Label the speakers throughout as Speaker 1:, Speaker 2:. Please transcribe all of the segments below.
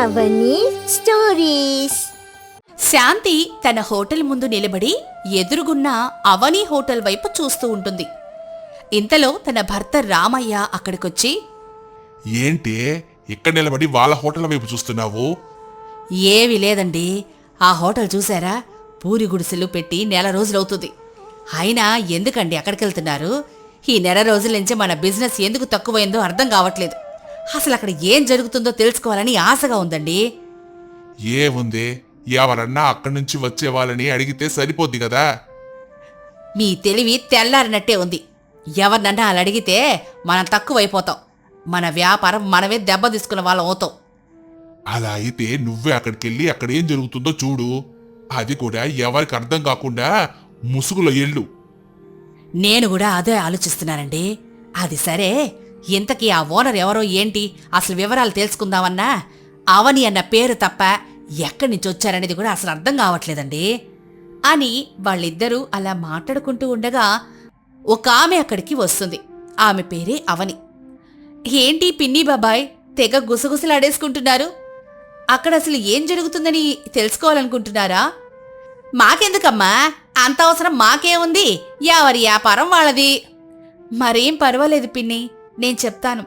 Speaker 1: అవని stories.
Speaker 2: శాంతి తన hotel ముందు నిలబడి ఎదురుగున్న అవని హోటల్ వైపు చూస్తూ ఉంటుంది. ఇంతలో తన భర్త రామయ్య అక్కడికొచ్చి,
Speaker 3: ఏంటి ఇక్కడ నిలబడి వాళ్ళ హోటల్ వైపు చూస్తున్నావు?
Speaker 2: ఏవి లేదండి, ఆ హోటల్ చూసారా, పూరి గుడిసెలు పెట్టి నెల రోజులవుతుంది. అయినా ఎందుకండి అక్కడికెళ్తున్నారు? ఈ నెల రోజుల నుంచి మన బిజినెస్ ఎందుకు తక్కువైందో అర్థం కావట్లేదు. అసలు అక్కడ ఏం జరుగుతుందో తెలుసుకోవాలని ఆశగా ఉందండి.
Speaker 3: ఏముంది, ఎవరన్నా అక్కడి నుంచి వచ్చే వాళ్ళని అడిగితే సరిపోద్ది కదా.
Speaker 2: మీ తెలివి తెల్లారినట్టే ఉంది. ఎవరినన్నా అలా అడిగితే మనం తక్కువైపోతాం. మన వ్యాపారం మనమే దెబ్బ తీసుకున్న వాళ్ళం అవుతాం.
Speaker 3: అలా అయితే నువ్వే అక్కడికెళ్ళి అక్కడ ఏం జరుగుతుందో చూడు. అది కూడా ఎవరికి అర్థం కాకుండా ముసుగులో ఎళ్ళు.
Speaker 2: నేను కూడా అదే ఆలోచిస్తున్నానండి. అది సరే, ఇంతకీ ఆ ఓనర్ ఎవరో ఏంటి అసలు వివరాలు తెలుసుకుందామన్నా అవని అన్న పేరు తప్ప ఎక్కడి నుంచి వచ్చారనేది కూడా అసలు అర్థం కావట్లేదండి అని వాళ్ళిద్దరూ అలా మాట్లాడుకుంటూ ఉండగా ఒక ఆమె అక్కడికి వస్తుంది. ఆమె పేరే అవని. ఏంటి పిన్ని బాబాయ్ తెగ గుసగుసలాడేసుకుంటున్నారు? అక్కడ అసలు ఏం జరుగుతుందని తెలుసుకోవాలనుకుంటున్నారా? మాకెందుకమ్మా, అంత అవసరం మాకేముంది, ఎవరి వ్యాపారం వాళ్ళది. మరేం పర్వాలేదు పిన్ని, నేను చెప్తాను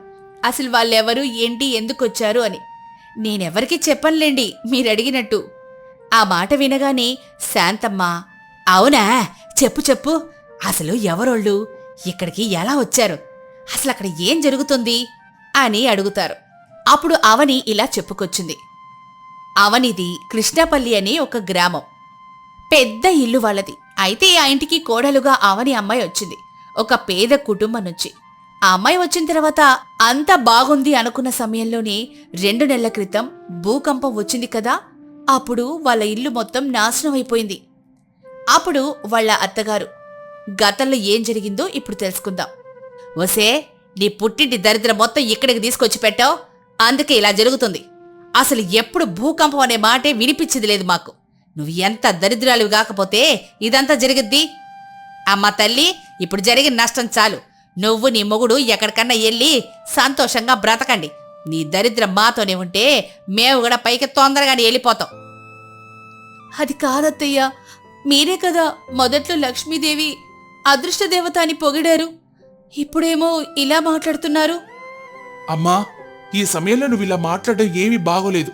Speaker 2: అసలు వాళ్ళెవరు ఏంటి ఎందుకొచ్చారు అని. నేనెవరికి చెప్పనులేండి మీరడిగినట్టు. ఆ మాట వినగానే శాంతమ్మ, అవునా, చెప్పు చెప్పు, అసలు ఎవరోళ్ళు, ఇక్కడికి ఎలా వచ్చారు, అసలు అక్కడ ఏం జరుగుతుంది అని అడుగుతారు. అప్పుడు అవని ఇలా చెప్పుకొచ్చింది. అవనిది కృష్ణపల్లి అని ఒక గ్రామం. పెద్ద ఇల్లు వాళ్ళది. అయితే ఆ ఇంటికి కోడలుగా అవని అమ్మాయి వచ్చింది, ఒక పేద కుటుంబం నుంచి. ఆ అమ్మాయి వచ్చిన తర్వాత అంతా బాగుంది అనుకున్న సమయంలోనే 2 నెలల క్రితం భూకంపం వచ్చింది కదా. అప్పుడు వాళ్ళ ఇల్లు మొత్తం నాశనం అయిపోయింది. అప్పుడు వాళ్ళ అత్తగారు, గతంలో ఏం జరిగిందో ఇప్పుడు తెలుసుకుందాం. ఒసే, నీ పుట్టింటి దరిద్రం మొత్తం ఇక్కడికి తీసుకొచ్చి పెట్టావు, అందుకే ఇలా జరుగుతుంది. అసలు ఎప్పుడు భూకంపం అనే మాటే వినిపించింది లేదు మాకు. నువ్వు ఎంత దరిద్రాలువి కాకపోతే ఇదంతా జరిగిద్ది. అమ్మ తల్లి, ఇప్పుడు జరిగిన నష్టం చాలు. నువ్వు నీ మొగుడు ఎక్కడికన్నా వెళ్ళి సంతోషంగా బ్రతకండి. నీ దరిద్రం మాతోనే ఉంటే మేము కూడా పైకి తొందరగానే వెళ్ళిపోతాం. అది కాదత్తయ్య, మీరే కదా మొదట్లో లక్ష్మీదేవి అదృష్టదేవత అని పొగిడారు, ఇప్పుడేమో ఇలా మాట్లాడుతున్నారు.
Speaker 3: అమ్మా, ఈ సమయంలో నువ్వు ఇలా మాట్లాడడం ఏమీ బాగోలేదు.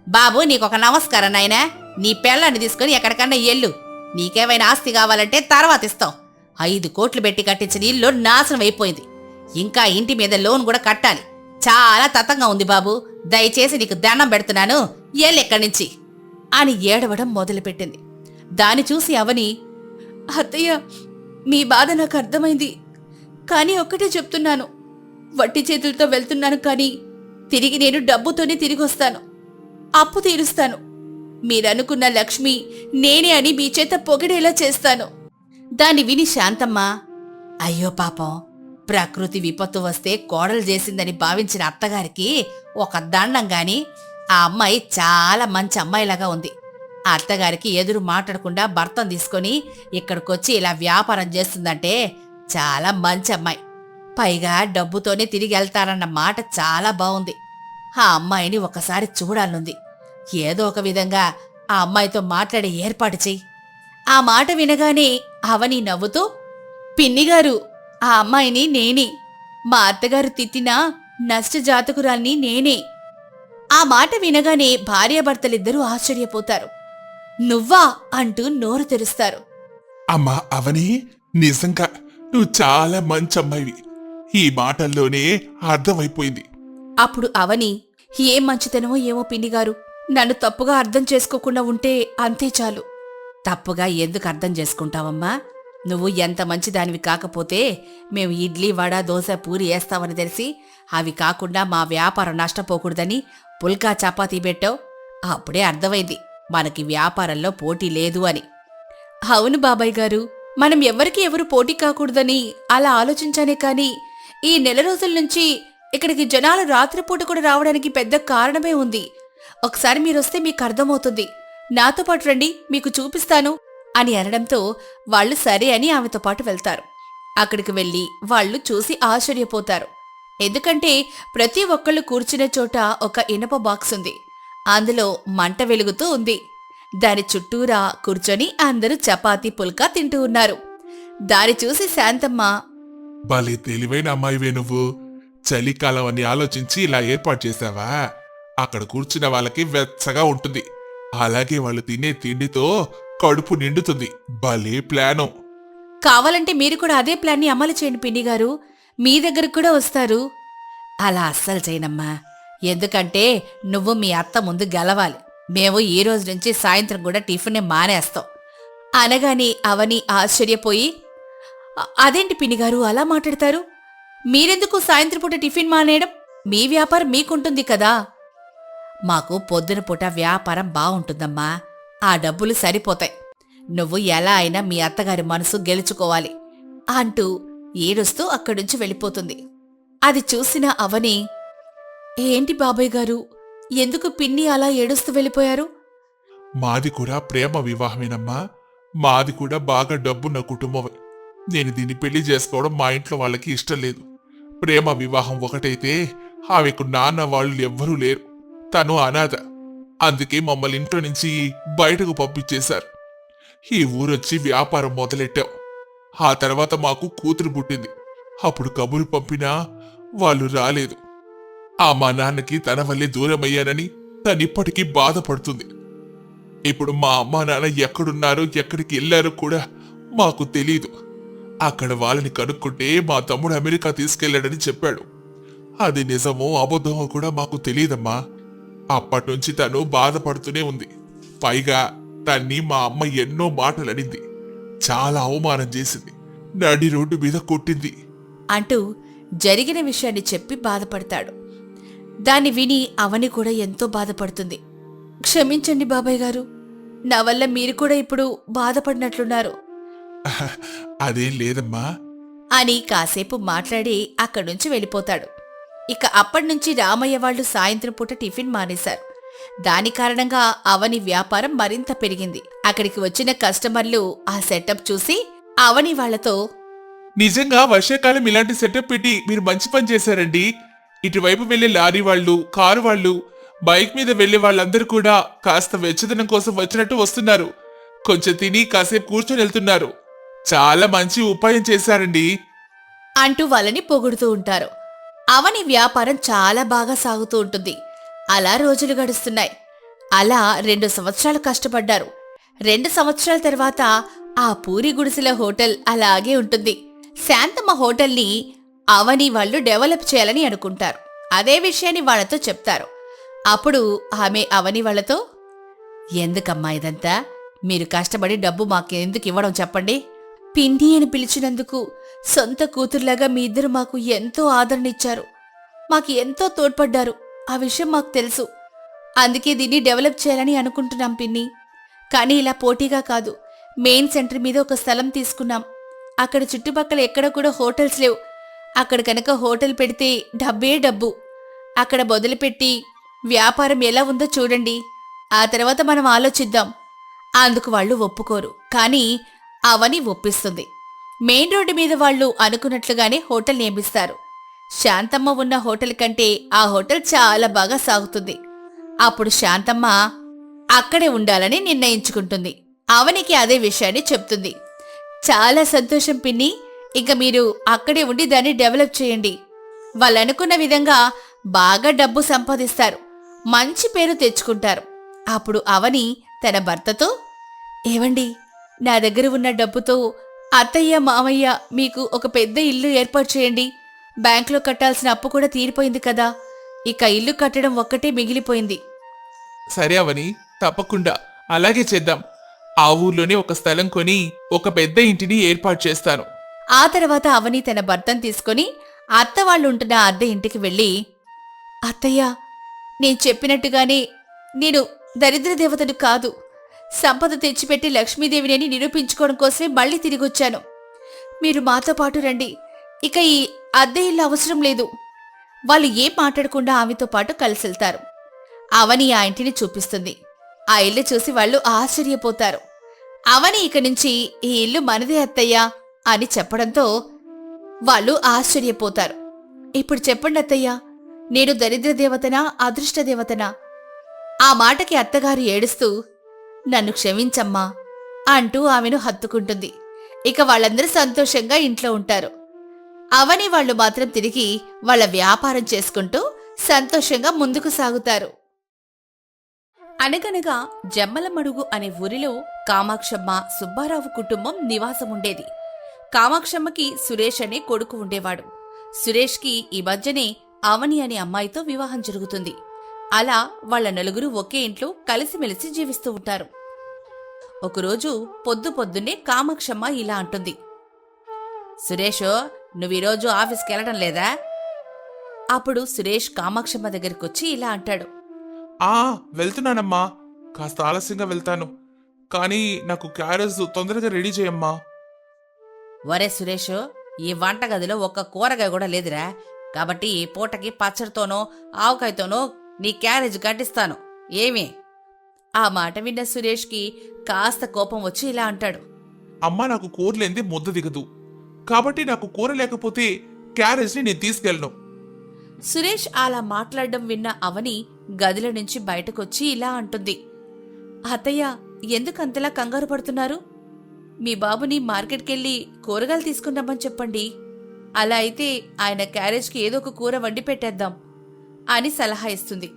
Speaker 2: బాబు, నీకొక నమస్కారం నాయనా. నీ పెళ్ళాన్ని తీసుకుని ఎక్కడికన్నా ఎల్లు. నీకేమైనా ఆస్తి కావాలంటే తర్వాత ఇస్తాం. 5 కోట్లు పెట్టి కట్టించిన ఇల్లు నాశనం అయిపోయింది. ఇంకా ఇంటి మీద లోన్ కూడా కట్టాలి. చాలా తతంగా ఉంది బాబు, దయచేసి నీకు దండం పెడుతున్నాను, ఎక్కడి నుంచి అని ఏడవడం మొదలుపెట్టింది. దాన్ని చూసి అవని, అత్తయ్య మీ బాధ నాకు అర్థమైంది, కానీ ఒక్కటే చెప్తున్నాను, వట్టి చేతులతో వెళ్తున్నాను, కానీ తిరిగి నేను డబ్బుతోనే తిరిగి వస్తాను, అప్పు తీరుస్తాను. మీరనుకున్న లక్ష్మి నేనే అని మీ చేత పొగిడేలా చేస్తాను. దాన్ని విని శాంతమ్మ, అయ్యో పాపం, ప్రకృతి విపత్తు వస్తే కోడలు చేసిందని భావించిన అత్తగారికి ఒక దండం గాని, ఆ అమ్మాయి చాలా మంచి అమ్మాయిలాగా ఉంది. ఆ అత్తగారికి ఎదురు మాట్లాడకుండా భర్తను తీసుకొని ఇక్కడికొచ్చి ఇలా వ్యాపారం చేస్తుందంటే చాలా మంచి అమ్మాయి. పైగా డబ్బుతోనే తిరిగి వెళ్తారన్న మాట చాలా బాగుంది. ఆ అమ్మాయిని ఒకసారి చూడాలనుంది. ఏదో ఒక విధంగా ఆ అమ్మాయితో మాట్లాడే ఏర్పాటు చెయ్యి. ఆ మాట వినగానే అవని నవ్వుతూ, పిన్నిగారు, ఆ అమ్మాయిని నేనే, మా అత్తగారు తిట్టినా నష్టజాతకురాల్ని నేనే. ఆ మాట వినగానే భార్యాభర్తలిద్దరూ ఆశ్చర్యపోతారు. నువ్వా అంటూ నోరు తెరుస్తారు.
Speaker 3: అమ్మా అవని, నిజంగా నువ్వు చాలా మంచి అమ్మాయివి, ఈ మాటల్లోనే అర్థమైపోయింది.
Speaker 2: అప్పుడు అవని, ఏం మంచితనమో ఏమో పిన్నిగారు, నన్ను తప్పుగా అర్థం చేసుకోకుండా ఉంటే అంతే చాలు. తప్పుగా ఎందుకు అర్థం చేసుకుంటావమ్మా? నువ్వు ఎంత మంచిదానివి కాకపోతే మేము ఇడ్లీ వడ దోశ పూరి వేస్తామని తెలిసి అవి కాకుండా మా వ్యాపారం నష్టపోకూడదని పుల్కా చపాతీ పెట్టావు. అప్పుడే అర్థమైంది మనకి వ్యాపారంలో పోటీ లేదు అని. అవును బాబాయ్ గారు, మనం ఎవరికి ఎవరు పోటీ కాకూడదని అలా ఆలోచించానే కానీ ఈ నెల రోజుల నుంచి ఇక్కడికి జనాలు రాత్రిపూట కూడా రావడానికి పెద్ద కారణమే ఉంది. ఒకసారి మీరొస్తే మీకు అర్థమవుతుంది, నాతో పాటు రండి, మీకు చూపిస్తాను అని అనడంతో వాళ్ళు సరే అని ఆమెతో పాటు వెళ్తారు. అక్కడికి వెళ్ళి వాళ్ళు చూసి ఆశ్చర్యపోతారు. ఎందుకంటే ప్రతి ఒక్కళ్ళు కూర్చునే చోట ఒక ఇనప బాక్స్ ఉంది. అందులో మంట వెలుగుతూ ఉంది. దాని చుట్టూరా కూర్చొని అందరూ చపాతీ పుల్కా తింటూ ఉన్నారు. దాని చూసి శాంతమ్మ,
Speaker 3: భలే తెలివైన అమ్మాయివే నువ్వు. చలికాలం అని ఆలోచించి ఇలా ఏర్పాటు చేశావా? అక్కడ కూర్చున్న వాళ్ళకి వెచ్చగా ఉంటుంది, అలాగే వాళ్ళు తినే తిండితో కడుపు నిండుతుంది. భలే ప్లాను.
Speaker 2: కావాలంటే మీరు కూడా అదే ప్లాన్ని అమలు చేయండి పిన్నిగారు, మీ దగ్గరకు కూడా వస్తారు. అలా అస్సలు చేయనమ్మా, ఎందుకంటే నువ్వు మీ అత్త ముందు గెలవాలి. మేము ఈ రోజు నుంచి సాయంత్రం కూడా టిఫిన్ మానేస్తాం అనగాని అవని ఆశ్చర్యపోయి, అదేంటి పిన్నిగారు అలా మాట్లాడతారు? మీరెందుకు సాయంత్రం పూట టిఫిన్ మానేయడం? మీ వ్యాపారం మీకుంటుంది కదా. మాకు పొద్దున పూట వ్యాపారం బావుంటుందమ్మా, ఆ డబ్బులు సరిపోతాయి. నువ్వు ఎలా అయినా మీ అత్తగారి మనసు గెలుచుకోవాలి అంటూ ఏడుస్తూ అక్కడుంచి వెళ్ళిపోతుంది. అది చూసిన అవని, ఏంటి బాబాయ్ గారు, ఎందుకు పిన్ని అలా ఏడుస్తూ వెళ్ళిపోయారు?
Speaker 3: మాది కూడా ప్రేమ వివాహమేనమ్మా. మాది కూడా బాగా డబ్బున్న కుటుంబమే. నేను దీన్ని పెళ్లి చేసుకోవడం మా ఇంట్లో వాళ్ళకి ఇష్టం లేదు. ప్రేమ వివాహం ఒకటైతే ఆమెకు నాన్న వాళ్ళు ఎవ్వరూ లేరు. తను అనాథ. అందుకే మమ్మల్ని ఇంట్లో నుంచి బయటకు పంపించేశారు. ఈ ఊరొచ్చి వ్యాపారం మొదలెట్టాం. ఆ తర్వాత మాకు కూతురు పుట్టింది. అప్పుడు కబురు పంపినా వాళ్ళు రాలేదు. మా నాన్నకి తన వల్లే దూరమయ్యానని తనిప్పటికీ బాధపడుతుంది. ఇప్పుడు మా అమ్మా నాన్న ఎక్కడున్నారో ఎక్కడికి వెళ్ళారో కూడా మాకు తెలీదు. అక్కడ వాళ్ళని కనుక్కుంటే మా తమ్ముడు అమెరికా తీసుకెళ్లాడని చెప్పాడు. అది నిజమో అబద్ధమో కూడా మాకు తెలియదమ్మా. అప్పటినుంచి తను బాధపడుతూనే ఉంది. పైగా తన్ని మా అమ్మ ఎన్నో మాటలనింది, చాలా అవమానం చేసింది, నడి రోడ్డు మీద కొట్టింది
Speaker 2: అంటూ జరిగిన విషయాన్ని చెప్పి బాధపడతాడు. దాన్ని విని అవని కూడా ఎంతో బాధపడుతుంది. క్షమించండి బాబాయ్ గారు, నా వల్ల మీరు కూడా ఇప్పుడు బాధపడినట్లున్నారు
Speaker 3: అదేం లేదమ్మా
Speaker 2: అని కాసేపు మాట్లాడి అక్కడ్నుంచి వెళ్ళిపోతాడు. ఇక అప్పటినుంచి రామయ్య వాళ్ళు సాయంత్రం పూట టిఫిన్ మానేశారు. దాని కారణంగా అవని వ్యాపారం మరింత పెరిగింది. అక్కడికి వచ్చిన కస్టమర్లు ఆ సెటప్ చూసి అవని వాళ్లతో,
Speaker 3: నిజంగా వర్షాకాలం ఇలాంటి సెటప్ పెట్టి మీరు మంచి పని చేశారండి. ఇటువైపు వెళ్లే లారీ వాళ్ళు, కారు వాళ్ళు, బైక్ మీద వెళ్లే వాళ్ళందరూ కూడా కాస్త వెచ్చదనం కోసం వచ్చినట్టు వస్తున్నారు. కొంచెం తిని కాసేపు కూర్చొని వెళ్తున్నారు. చాలా మంచి ఉపాయం చేశారండి
Speaker 2: అంటూ వాళ్ళని పొగుడుతూ ఉంటారు. అవని వ్యాపారం చాలా బాగా సాగుతూ ఉంటుంది. అలా రోజులు గడుస్తున్నాయి. అలా 2 సంవత్సరాలు కష్టపడ్డారు. 2 సంవత్సరాల తర్వాత ఆ పూరి గుడిసెల హోటల్ అలాగే ఉంటుంది. శాంతమ్మ హోటల్ని అవని వాళ్ళు డెవలప్ చేయాలని అనుకుంటారు. అదే విషయాన్ని వాళ్లతో చెప్తారు. అప్పుడు ఆమె అవని వాళ్లతో, ఎందుకమ్మా ఇదంతా? మీరు కష్టపడి డబ్బు మాకెందుకు ఇవ్వడం చెప్పండి? పిన్ని అని పిలిచినందుకు సొంత కూతురులాగా మీ ఇద్దరు మాకు ఎంతో ఆదరణిచ్చారు, మాకు ఎంతో తోడ్పడ్డారు. ఆ విషయం మాకు తెలుసు. అందుకే దీన్ని డెవలప్ చేయాలని అనుకుంటున్నాం పిన్ని. కానీ ఇలా పోటీగా కాదు, మెయిన్ సెంటర్ మీద ఒక స్థలం తీసుకున్నాం. అక్కడ చుట్టుపక్కల ఎక్కడ కూడా హోటల్స్ లేవు. అక్కడ కనుక హోటల్ పెడితే డబ్బే డబ్బు. అక్కడ మొదలుపెట్టి వ్యాపారం ఎలా ఉందో చూడండి, ఆ తర్వాత మనం ఆలోచిద్దాం. అందుకు వాళ్ళు ఒప్పుకోరు. కానీ అవని ఒప్పిస్తుంది. మెయిన్ రోడ్డు మీద వాళ్ళు అనుకున్నట్లుగానే హోటల్ నియమిస్తారు. శాంతమ్మ ఉన్న హోటల్ కంటే ఆ హోటల్ చాలా బాగా సాగుతుంది. అప్పుడు శాంతమ్మ అక్కడే ఉండాలని నిర్ణయించుకుంటుంది. అవనికి అదే విషయాన్ని చెప్తుంది. చాలా సంతోషం పిన్ని, ఇక మీరు అక్కడే ఉండి దాన్ని డెవలప్ చేయండి. వాళ్ళనుకున్న విధంగా బాగా డబ్బు సంపాదిస్తారు, మంచి పేరు తెచ్చుకుంటారు. అప్పుడు అవని తన భర్తతో, ఏవండి, నా దగ్గర ఉన్న డబ్బుతో అత్తయ్య మామయ్య మీకు ఒక పెద్ద ఇల్లు ఏర్పాటు చేయండి. బ్యాంకులో కట్టాల్సిన అప్పు కూడా తీరిపోయింది కదా, ఇక ఇల్లు కట్టడం ఒక్కటే మిగిలిపోయింది.
Speaker 4: సరే అవని, తప్పకుండా అలాగే చేద్దాం. ఆ ఊర్లోనే ఒక స్థలం కొని ఒక పెద్ద ఇంటిని ఏర్పాటు చేస్తాను.
Speaker 2: ఆ తర్వాత అవని తన భర్తను తీసుకొని అత్త వాళ్ళు ఉంటున్న అద్దె ఇంటికి వెళ్ళి, అత్తయ్య, నేను చెప్పినట్టుగానే నేను దరిద్ర దేవతను కాదు, సంపద తెచ్చిపెట్టి లక్ష్మీదేవిని నిరూపించుకోవడం కోసమే మళ్ళీ తిరిగొచ్చాను. మీరు మాతో పాటు రండి, ఇక ఈ అద్దె ఇల్లు అవసరం లేదు. వాళ్ళు ఏం మాట్లాడకుండా ఆమెతో పాటు కలిసెళ్తారు. అవని ఆ ఇంటిని చూపిస్తుంది. ఆ ఇల్లు చూసి వాళ్ళు ఆశ్చర్యపోతారు. అవని ఇక నుంచి ఈ ఇల్లు మనదే అత్తయ్యా అని చెప్పడంతో వాళ్ళు ఆశ్చర్యపోతారు. ఇప్పుడు చెప్పండి అత్తయ్యా, నేను దరిద్ర దేవతనా అదృష్ట దేవతనా ఆ మాటకి అత్తగారు ఏడుస్తూ నన్ను క్షమించమ్మా అంటూ ఆమెను హత్తుకుంటుంది. ఇక వాళ్ళందరూ సంతోషంగా ఇంట్లో ఉంటారు. అవని వాళ్ళు మాత్రం తిరిగి వాళ్ళ వ్యాపారం చేసుకుంటూ సంతోషంగా ముందుకు సాగుతారు. అనగనగా జమ్మలమడుగు అనే ఊరిలో కామాక్షమ్మ సుబ్బారావు కుటుంబం నివాసముండేది. కామాక్షమ్మకి సురేష్ అనే కొడుకు ఉండేవాడు. సురేష్కి ఈ మధ్యనే అవని అనే అమ్మాయితో వివాహం జరుగుతుంది. అలా వాళ్ళ నలుగురు ఒకే ఇంట్లో కలిసిమెలిసి జీవిస్తూ ఉంటారు. ఒకరోజు పొద్దున్నే కామాక్షమ్మ ఇలా అంటుంది, సురేష్, నువ్వీరోజు ఆఫీస్కి వెళ్ళడం లేదా? అప్పుడు సురేష్ కామాక్షమ్మ దగ్గరికొచ్చి ఇలా అంటాడు,
Speaker 4: వెళ్తున్నానమ్మా. కాస్త ఆలస్యంగా వెళ్తాను, కానీ నాకు క్యారేజ్ తొందరగా రెడీ చేయమ్మా.
Speaker 2: ఒరే సురేష్, ఈ వంటగదిలో ఒక్క కూరగాయ కూడా లేదురా, కాబట్టి ఈ పూటకి పచ్చడితోనో ఆవకాయతోనో నీ క్యారేజ్ కట్టిస్తాను, ఏమి? ఆ మాట విన్న సురేష్కి కాస్త కోపం వచ్చి ఇలా అంటాడు,
Speaker 4: అమ్మా, నాకు కూరలేంది ముద్ద దిగదు, కాబట్టి నాకు కూర లేకపోతే క్యారేజ్ని నేను తీసుకెళ్ళను.
Speaker 2: సురేష్ అలా మాట్లాడడం విన్న అవని గదిలో నుంచి బయటకొచ్చి ఇలా అంటుంది, అత్తయ్య, ఎందుకంతలా కంగారు పడుతున్నారు? మీ బాబుని మార్కెట్కెళ్ళి కూరగాయలు తీసుకున్నామని చెప్పండి. అలా అయితే ఆయన క్యారేజ్కి ఏదో ఒక కూర వండి పెట్టేద్దాం అని సలహా ఇస్తుంది.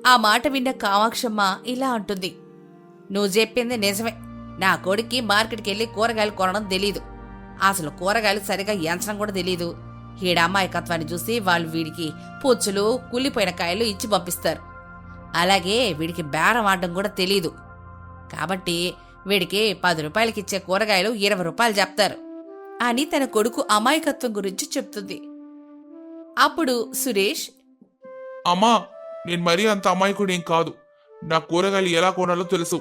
Speaker 2: ఆ మాట విన్న కామాక్షమ్మ ఇలా అంటుంది, నువ్వు చెప్పింది నిజమే. నా కొడుక్కి మార్కెట్కెళ్ళి కూరగాయలు కొనడం తెలీదు. అసలు కూరగాయలు సరిగా ఎంచడం కూడా తెలీదు. ఈడమ్మాయికత్వాన్ని చూసి వాళ్ళు వీడికి పుచ్చులు, కుళ్ళిపోయిన కాయలు ఇచ్చి పంపిస్తారు. అలాగే వీడికి బేరం ఆడడం కూడా తెలీదు. కాబట్టి వీడికి 10 రూపాయలకిచ్చే కూరగాయలు 20 రూపాయలు చెప్తారు అని తన కొడుకు అమాయకత్వం గురించి చెప్తుంది. అప్పుడు సురేష్,
Speaker 4: అమ్మా, నేను మరీ అంత అమాయకుడేం కాదు. నా కూరగాయలు ఎలా కొనాలో తెలుసు,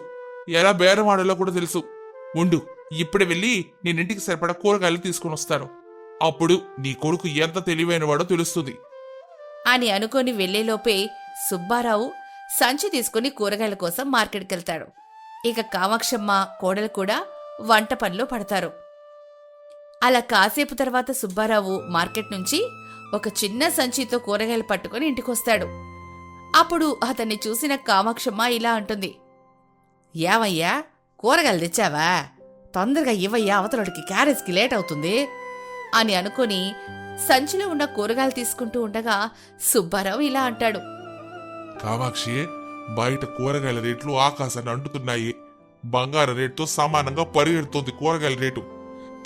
Speaker 4: ఎలా బేరం ఆడాలో కూడా తెలుసు. ఉండు, ఇప్పుడే వెళ్ళి నేనింటికి సరిపడా కూరగాయలు తీసుకుని వస్తాను. అప్పుడు నీ కొడుకు ఎంత తెలివైనవాడో తెలుస్తుంది
Speaker 2: అని అనుకొని వెళ్లేలోపే సుబ్బారావు సంచి తీసుకుని కూరగాయల కోసం మార్కెట్కెళ్తాడు. ఇక కామాక్షమ్మ కోడలు కూడా వంట పనిలో పడతారు. అలా కాసేపు తర్వాత సుబ్బారావు మార్కెట్ నుంచి ఒక చిన్న సంచితో కూరగాయలు పట్టుకుని ఇంటికొస్తాడు. అప్పుడు అతన్ని చూసిన కామాక్షమ్మ ఇలా అంటుంది, ఏమయ్యా, కూరగాయలు తెచ్చావా? తొందరగా ఇవ్వయ్యా, అవతలకి క్యారేజ్కి లేట్ అవుతుంది అని అనుకుని సంచిలో ఉన్న కూరగాయలు తీసుకుంటూ ఉండగా సుబ్బారావు ఇలా అంటాడు,
Speaker 3: కామాక్షి, బయట కూరగాయల రేట్లు ఆకాశాన్ని అంటుతున్నాయి. బంగారు రేటుతో సమానంగా పరిగెడుతోంది కూరగాయల రేటు.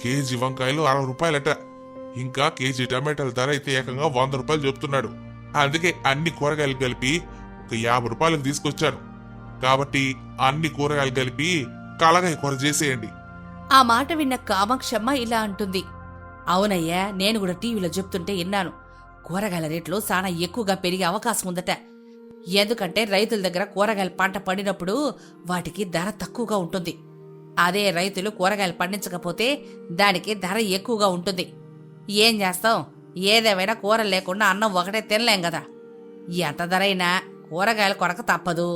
Speaker 3: కేజీ వంకాయలు 60 రూపాయలట. ఇంకా కేజీ టమాటాల ధర అయితే ఏకంగా 100 రూపాయలు చెప్తున్నాడు. అందుకే అన్ని కూరగాయలు కలిపి ఒక 50 రూపాయలకు తీసుకొచ్చాను. కాబట్టి అన్ని కూరగాయలు కలిపి కలగాయ కూర చేసేయండి.
Speaker 2: ఆ మాట విన్న కామాక్షమ్మ ఇలా అంటుంది, అవునయ్యా, నేను కూడా టీవీలో చెప్తుంటే విన్నాను. కూరగాయల రేట్లు చాలా ఎక్కువగా పెరిగే అవకాశం ఉందట. ఎందుకంటే రైతుల దగ్గర కూరగాయల పంట పండినప్పుడు వాటికి ధర తక్కువగా ఉంటుంది. అదే రైతులు కూరగాయలు పండించకపోతే దానికి ధర ఎక్కువగా ఉంటుంది. ఏం చేస్తాం, ఏదేమైనా కూరలు లేకుండా అన్నం ఒకటే తినలేం కదా. ఎంత ధర అయినా కూరగాయలు కొనక తప్పదు.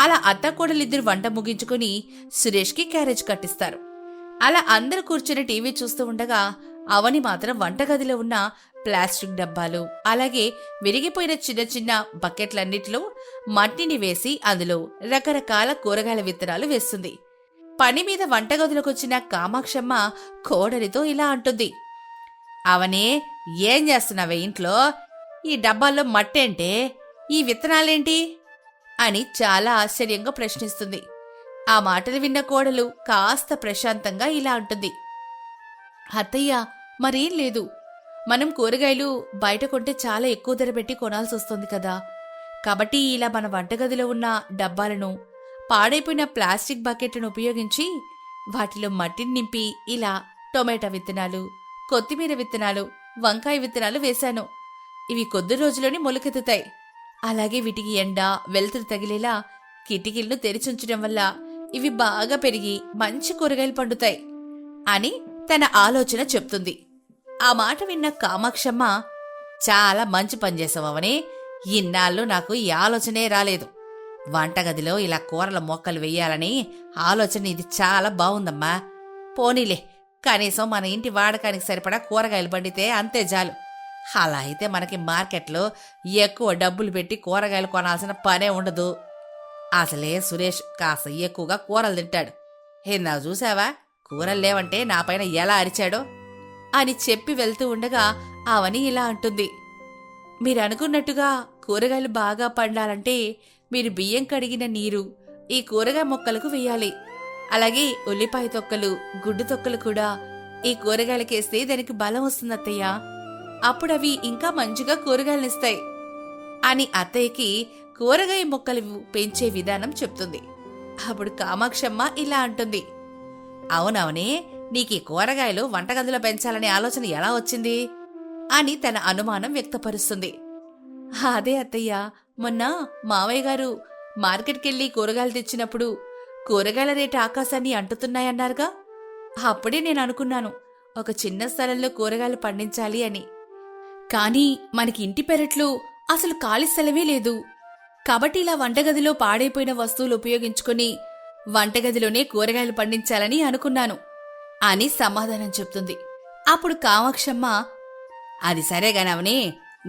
Speaker 2: అలా అత్తకోడలిద్దరు వంట ముగించుకుని సురేష్కి క్యారేజ్ కట్టిస్తారు. అలా అందరూ కూర్చుని టీవీ చూస్తూ ఉండగా అవని మాత్రం వంటగదిలో ఉన్న ప్లాస్టిక్ డబ్బాలు, అలాగే విరిగిపోయిన చిన్న చిన్న బకెట్లన్నిటిలో మట్టిని వేసి అందులో రకరకాల కూరగాయల విత్తనాలు వేస్తుంది. పని మీద వంటగదిలోకొచ్చిన కామాక్షమ్మ కోడలితో ఇలా అంటుంది, అవనే, ఏం చేస్తున్నావే ఇంట్లో? ఈ డబ్బాల్లో మట్టేంటే, ఈ విత్తనాలేంటి అని చాలా ఆశ్చర్యంగా ప్రశ్నిస్తుంది. ఆ మాటలు విన్న కోడలు కాస్త ప్రశాంతంగా ఇలా అంటుంది, అత్తయ్య, మరేం లేదు. మనం కూరగాయలు బయట కొంటే చాలా ఎక్కువ ధర పెట్టి కొనాల్సి వస్తుంది కదా. కాబట్టి ఇలా మన వంటగదిలో ఉన్న డబ్బాలను, పాడైపోయిన ప్లాస్టిక్ బకెట్లను ఉపయోగించి వాటిలో మట్టిని నింపి ఇలా టొమాటో విత్తనాలు, కొత్తిమీర విత్తనాలు, వంకాయ విత్తనాలు వేశాను. ఇవి కొద్ది రోజుల్లోనే మొలకెత్తుతాయి. అలాగే వీటికి ఎండ, వెలుతురు తగిలేలా కిటికీలను తెరిచుంచడం వల్ల ఇవి బాగా పెరిగి మంచి కూరగాయలు పండుతాయి అని తన ఆలోచన చెప్తుంది. ఆ మాట విన్న కామాక్షమ్మ, చాలా మంచి పని చేసావని, ఇన్నాళ్ళు నాకు ఈ ఆలోచనే రాలేదు. వంటగదిలో ఇలా కూరల మొక్కలు వెయ్యాలని ఆలోచన ఇది చాలా బావుందమ్మా. పోనీలే, కనీసం మన ఇంటి వాడకానికి సరిపడా కూరగాయలు పండితే అంతే చాలు. అలా అయితే మనకి మార్కెట్లో ఎక్కువ డబ్బులు పెట్టి కూరగాయలు కొనాల్సిన పనే ఉండదు అసలే సురేష్ కాస్త ఎక్కువగా కూరలు తింటాడు. ఇందాక చూసావా, కూరలు లేవంటే నాపైన ఎలా అరిచాడో అని చెప్పి వెళ్తూ ఉండగా అవని ఇలా అంటుంది. మీరనుకున్నట్టుగా కూరగాయలు బాగా పండాలంటే మీరు బియ్యం కడిగిన నీరు ఈ కూరగాయ మొక్కలకు వెయ్యాలి. అలాగే ఉల్లిపాయ తొక్కలు, గుడ్డు తొక్కలు కూడా ఈ కూరగాయలకేస్తే దానికి బలం వస్తుంది అత్తయ్య. అప్పుడవి ఇంకా మంచిగా కూరగాయలనిస్తాయి అని అత్తయ్యకి కూరగాయ మొక్కలు పెంచే విధానం చెప్తుంది. అప్పుడు కామాక్షమ్మ ఇలా అంటుంది. అవునవనే, నీకీ కూరగాయలు వంటగదిలో పెంచాలనే ఆలోచన ఎలా వచ్చింది అని తన అనుమానం వ్యక్తపరుస్తుంది. అదే అత్తయ్య, మొన్న మావయ్య గారు మార్కెట్కెళ్ళి కూరగాయలు తెచ్చినప్పుడు కూరగాయల రేటు ఆకాశాన్ని అంటుతున్నాయన్నారుగా. అప్పుడే నేను అనుకున్నాను ఒక చిన్న స్థలంలో కూరగాయలు పండించాలి అని. కానీ మనకి ఇంటి పెరట్లో అసలు ఖాళీ స్థలమే లేదు. కాబట్టి ఇలా వంటగదిలో పాడైపోయిన వస్తువులు ఉపయోగించుకుని వంటగదిలోనే కూరగాయలు పండించాలని అనుకున్నాను అని సమాధానం చెప్తుంది. అప్పుడు కామాక్షమ్మ, అది సరేగానవని,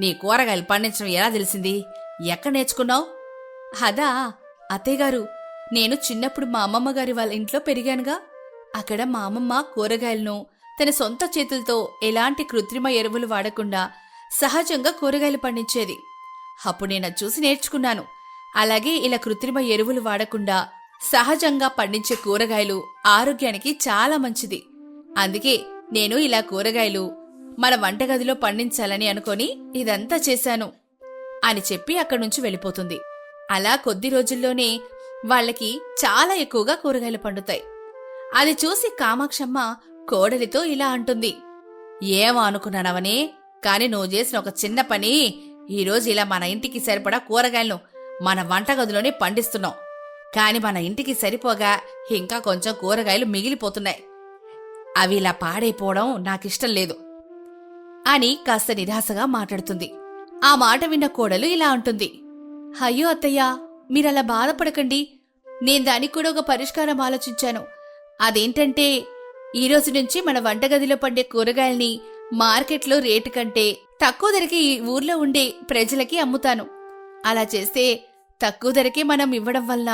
Speaker 2: నీ కూరగాయలు పండించడం ఎలా తెలిసింది? ఎక్కడ నేర్చుకున్నావు? అదా అత్తయ్యగారు, నేను చిన్నప్పుడు మా అమ్మమ్మ గారి వాళ్ళ ఇంట్లో పెరిగానుగా. అక్కడ మా అమ్మమ్మ కూరగాయలను తన సొంత చేతులతో ఎలాంటి కృత్రిమ ఎరువులు వాడకుండా సహజంగా కూరగాయలు పండించేది. అప్పుడు నేను చూసి నేర్చుకున్నాను. అలాగే ఇలా కృత్రిమ ఎరువులు వాడకుండా సహజంగా పండించే కూరగాయలు ఆరోగ్యానికి చాలా మంచిది. అందుకే నేను ఇలా కూరగాయలు మన వంటగదిలో పండించాలని అనుకొని ఇదంతా చేశాను అని చెప్పి అక్కడి నుంచి వెళ్ళిపోతుంది. అలా కొద్ది రోజుల్లోనే వాళ్ళకి చాలా ఎక్కువగా కూరగాయలు పండుతాయి. అది చూసి కామాక్షమ్మ కోడలితో ఇలా అంటుంది. ఏమో అనుకున్నానవని, కాని నువ్వు చేసిన ఒక చిన్న పని ఈరోజు ఇలా మన ఇంటికి సరిపడా కూరగాయలను మన వంటగదిలోనే పండిస్తున్నాం. కాని మన ఇంటికి సరిపోగా ఇంకా కొంచెం కూరగాయలు మిగిలిపోతున్నాయి. అవి ఇలా పాడైపోవడం నాకిష్టం లేదు అని కాస్త నిరాశగా మాట్లాడుతుంది. ఆ మాట విన్న కోడలు ఇలా అంటుంది. అయ్యో అత్తయ్య, మీరలా బాధపడకండి. నేను దానికి కూడా ఒక పరిష్కారం ఆలోచించాను. అదేంటంటే, ఈరోజు నుంచి మన వంటగదిలో పండే కూరగాయల్ని మార్కెట్లో రేటు కంటే తక్కువ ధరకి ఈ ఊర్లో ఉండే ప్రజలకి అమ్ముతాను. అలా చేస్తే తక్కువ ధరకే మనం ఇవ్వడం వల్ల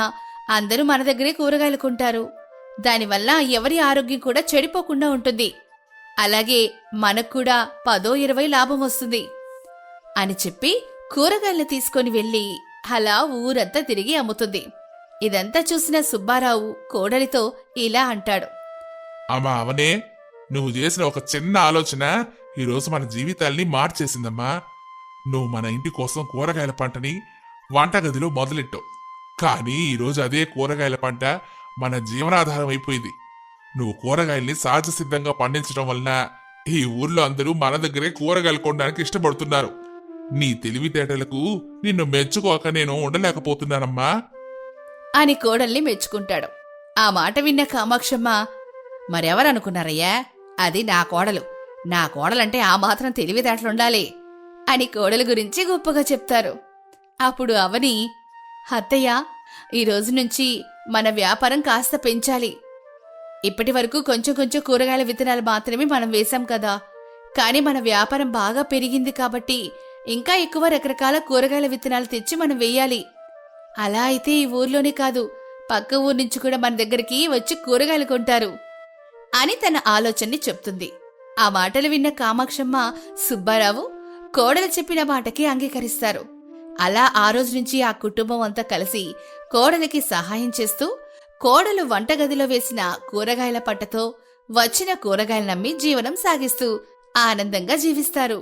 Speaker 2: అందరూ మన దగ్గరే కూరగాయలు కొంటారు. దానివల్ల ఎవరి ఆరోగ్యం కూడా చెడిపోకుండా ఉంటుంది. అలాగే మనకు కూడా 10-20 లాభం వస్తుంది అని చెప్పి కూరగాయలు తీసుకొని వెళ్లి అలా ఊరంతా తిరిగి అమ్ముతుంది. ఇదంతా చూసిన సుబ్బారావు కోడలితో ఇలా అంటాడు.
Speaker 3: అమ్మా అవనే, నువ్వు చేసిన ఒక చిన్న ఆలోచన ఈరోజు మన జీవితాల్ని మార్చేసిందమ్మా. నువ్వు మన ఇంటి కోసం కూరగాయల పంటని వంటగదిలో మొదలెట్టావు. కానీ ఈరోజు అదే కూరగాయల పంట మన జీవనాధారం అయిపోయింది. నువ్వు కూరగాయల్ని సహజ సిద్ధంగా పండించడం వలన ఈ ఊర్లో అందరూ మన దగ్గరే కూరగాయలు కొనడానికి ఇష్టపడుతున్నారు. నీ తెలివితేటలకు నిన్ను మెచ్చుకోక నేను ఉండలేకపోతున్నానమ్మా
Speaker 2: అని కోడల్ని మెచ్చుకుంటాడు. ఆ మాట విన్న కామాక్షమ్మ, మరెవరనుకున్నారయ్యా, అది నా కోడలు. నా కోడలంటే ఆ మాత్రం తెలివితేటలుండాలి అని కోడలు గురించి గొప్పగా చెప్తారు. అప్పుడు అవని, అత్తయ్య, ఈ రోజు నుంచి మన వ్యాపారం కాస్త పెంచాలి. ఇప్పటి వరకు కొంచెం కొంచెం కూరగాయల విత్తనాలు మాత్రమే మనం వేశాం కదా. కానీ మన వ్యాపారం బాగా పెరిగింది కాబట్టి ఇంకా ఎక్కువ రకరకాల కూరగాయల విత్తనాలు తెచ్చి మనం వేయాలి. అలా అయితే ఈ ఊర్లోనే కాదు, పక్క ఊరు నుంచి కూడా మన దగ్గరికి వచ్చి కూరగాయలు కొంటారు అని తన ఆలోచనని చెప్తుంది. ఆ మాటలు విన్న కామాక్షమ్మ, సుబ్బారావు కోడలు చెప్పిన మాటకి అంగీకరిస్తారు. అలా ఆ రోజు నుంచి ఆ కుటుంబం అంతా కలిసి కోడలికి సహాయం చేస్తూ కోడలు వంటగదిలో వేసిన కూరగాయల పంటతో వచ్చిన కూరగాయలనమ్మి జీవనం సాగిస్తూ ఆనందంగా జీవిస్తారు.